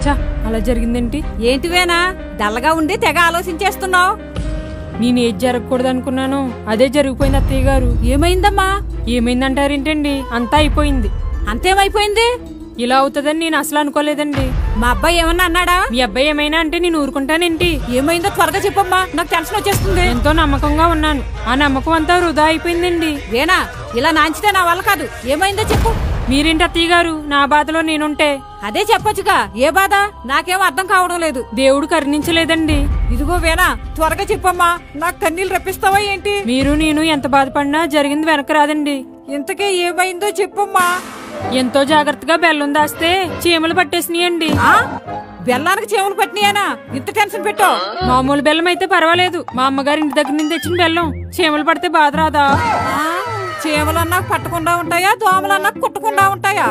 చా అలా జరిగిందేంటి? ఏంటివేనా డల్లగా ఉండి తెగ ఆలోచించేస్తున్నావు? నేనేది జరగకూడదు అనుకున్నాను అదే జరిగిపోయింది అత్తయ్య గారు. ఏమైందమ్మా? ఏమైందంటారేంటండి? అంతా అయిపోయింది. అంతేమైపోయింది? ఇలా అవుతుందని నేను అసలు అనుకోలేదండి. మా అబ్బాయి ఏమన్నా అన్నాడా? మీ అబ్బాయి ఏమైనా అంటే నేను ఊరుకుంటానేంటి? ఏమైందో త్వరగా చెప్పమ్మా, నాకు టెన్షన్ వచ్చేస్తుంది. ఎంతో నమ్మకంగా ఉన్నాను, ఆ నమ్మకం అంతా వృధా అయిపోయిందండి. వేనా ఇలా నాంచితే నా వల్ల కాదు. ఏమైందో చెప్పు. మీరేంటి అత్తయ్య గారు నా బాధలో నేనుంటే? అదే చెప్పొచ్చుగా. ఏ బాధ? నాకేం అర్థం కావడం లేదు. దేవుడు కరుణించలేదండి. ఇదిగో వేనా త్వరగా చెప్పమ్మా, నాకు కన్నీళ్ళు రప్పిస్తావా ఏంటి? మీరు నేను ఎంత బాధపడినా జరిగింది వెనక రాదండి. ఇంతకే ఏమైందో చెప్పమ్మా. ఎంతో జాగ్రత్తగా బెల్లం దాస్తే చీమలు పట్టేసినాయండి. బెల్లానికి చీమలు పట్టినాయనా? ఇంత టెన్షన్ పెట్టో. మామూలు బెల్లం అయితే పర్వాలేదు, మా అమ్మగారి ఇంటి దగ్గర నుంచి తెచ్చిన బెల్లం చీమలు పడితే బాధ రాదా? చీమలన్నా పట్టకుండా ఉంటాయా, దోమలన్నా కుట్టకుండా ఉంటాయా?